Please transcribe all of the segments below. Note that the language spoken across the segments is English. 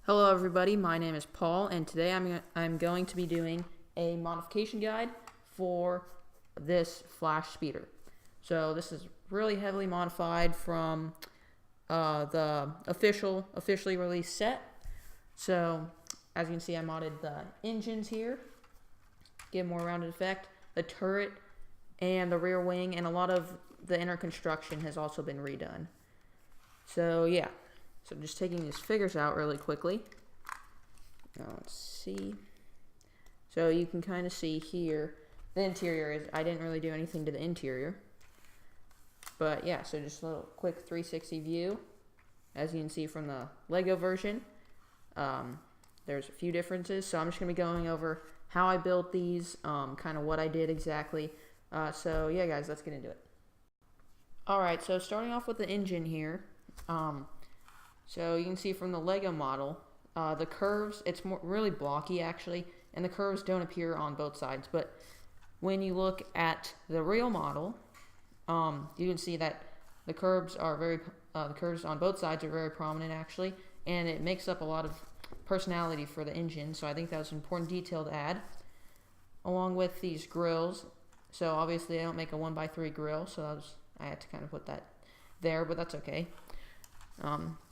Hello everybody, my name is Paul, and today I'm going to be doing a modification guide for this flash speeder. So this is really heavily modified from the officially released set. So as you can see, I modded the engines here, give more rounded effect, the turret, and the rear wing, and a lot of the inner construction has also been redone. So yeah. So I'm just taking these figures out really quickly. Now let's see. So you can kind of see here, the interior is, I didn't really do anything to the interior. But yeah, so just a little quick 360 view. As you can see from the Lego version, there's a few differences. So I'm just going to be going over how I built these, kind of what I did exactly. So yeah guys, let's get into it. Alright, so starting off with the engine here. So you can see from the Lego model, the curves, it's really blocky actually, and the curves don't appear on both sides. But when you look at the real model, you can see that the curves are the curves on both sides are very prominent actually, and it makes up a lot of personality for the engine. So I think that was an important detail to add, along with these grills. So obviously I don't make a 1x3 grill, so I had to kind of put that there, but that's okay.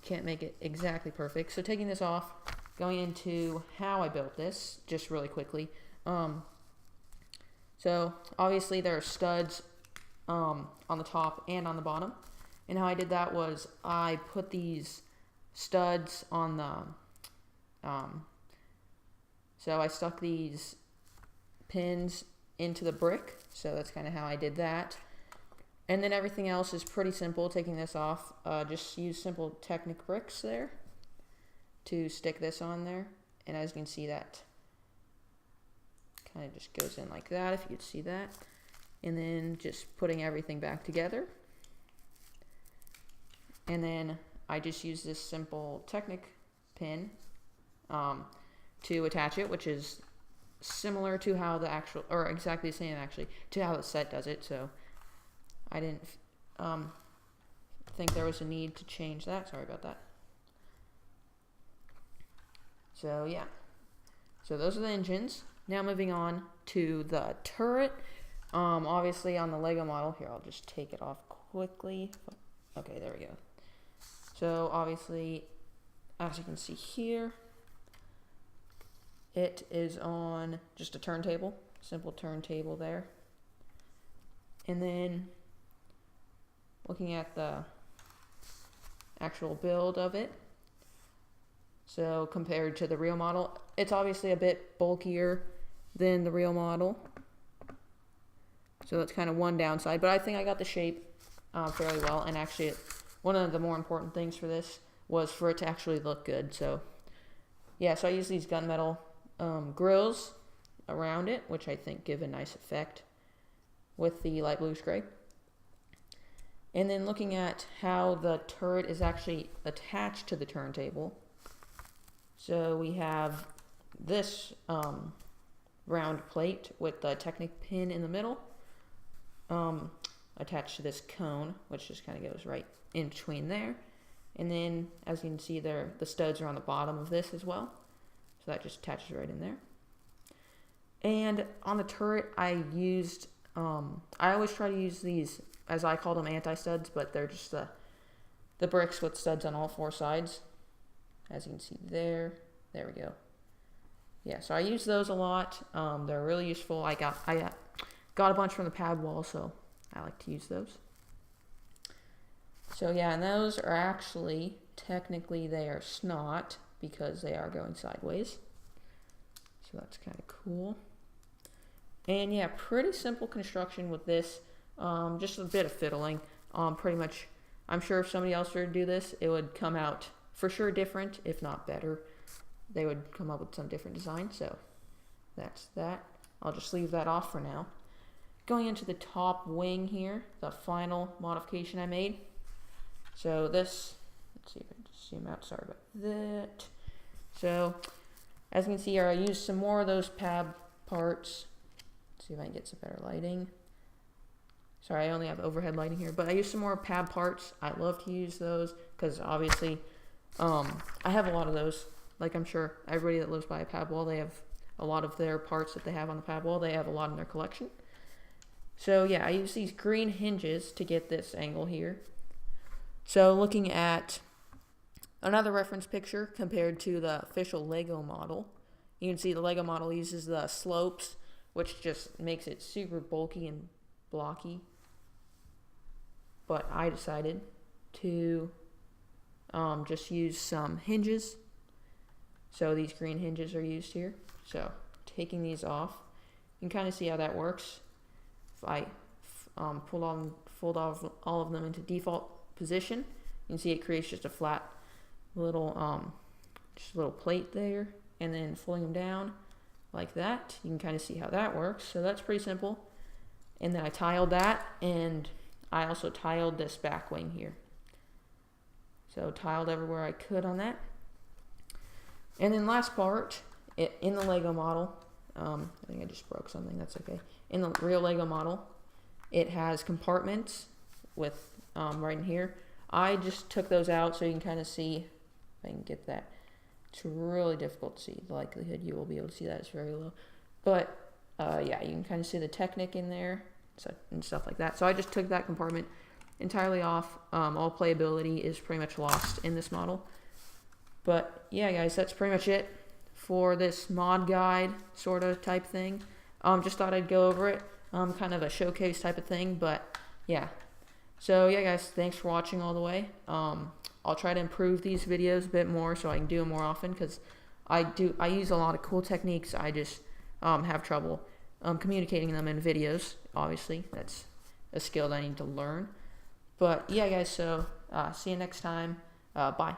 Can't make it exactly perfect. So taking this off, going into how I built this, just really quickly. So obviously there are studs on the top and on the bottom. And how I did that was I put these studs on the, so I stuck these pins into the brick. So that's kind of how I did that. And then everything else is pretty simple. Taking this off, just use simple Technic bricks there to stick this on there. And as you can see, that kind of just goes in like that, if you could see that. And then just putting everything back together. And then I just use this simple Technic pin to attach it, which is similar to how the actual, or exactly the same actually, to how the set does it. So I didn't think there was a need to change that. Sorry about that. So yeah. So those are the engines. Now moving on to the turret. Obviously on the Lego model, here I'll just take it off quickly. Okay, there we go. So obviously, as you can see here, it is on just a turntable, simple turntable there. And then looking at the actual build of it, so compared to the real model, it's obviously a bit bulkier than the real model, so that's kind of one downside, but I think I got the shape fairly well. And actually one of the more important things for this was for it to actually look good. So yeah, so I use these gunmetal grills around it, which I think give a nice effect with the light blue gray. And then looking at how the turret is actually attached to the turntable. So we have this round plate with the Technic pin in the middle, attached to this cone, which just kind of goes right in between there. And then as you can see there, the studs are on the bottom of this as well. So that just attaches right in there. And on the turret, I used, I always try to use these, as I call them, anti-studs, but they're just the bricks with studs on all four sides. As you can see there. There we go. Yeah, so I use those a lot. They're really useful. I got a bunch from the pad wall, so I like to use those. So yeah, and those are actually, technically they are snot because they are going sideways. So that's kind of cool. And yeah, pretty simple construction with this. Just a bit of fiddling. Pretty much, I'm sure if somebody else were to do this, it would come out for sure different, if not better. They would come up with some different design. So that's that. I'll just leave that off for now. Going into the top wing here, the final modification I made. So this, let's see if I can just zoom out. Sorry about that. So as you can see here, I used some more of those pad parts. Let's see if I can get some better lighting. Sorry, I only have overhead lighting here, but I use some more pad parts. I love to use those because obviously I have a lot of those like I'm sure everybody that lives by a pad wall, they have a lot of their parts that they have on the pad wall, they have a lot in their collection. So yeah, I use these green hinges to get this angle here. So looking at another reference picture compared to the official Lego model, you can see the Lego model uses the slopes, which just makes it super bulky and blocky. But I decided to just use some hinges. So these green hinges are used here. So taking these off, you can kind of see how that works. If I fold off all of them into default position, you can see it creates just a flat little plate there, and then folding them down like that, you can kind of see how that works. So that's pretty simple. And then I tiled that, and I also tiled this back wing here. So tiled everywhere I could on that. And then last part, in the Lego model, I think I just broke something, that's okay. In the real Lego model, it has compartments with right in here. I just took those out so you can kind of see, if I can get that. It's really difficult to see. The likelihood you will be able to see that is very low. But yeah, you can kind of see the Technic in there and stuff like that. So I just took that compartment entirely off. All playability is pretty much lost in this model. But yeah, guys, that's pretty much it for this mod guide sort of type thing. Just thought I'd go over it. Kind of a showcase type of thing, but yeah. So yeah, guys, thanks for watching all the way. I'll try to improve these videos a bit more so I can do them more often, because I use a lot of cool techniques. I just have trouble communicating them in videos. Obviously, that's a skill that I need to learn. But yeah, guys, so see you next time. Bye.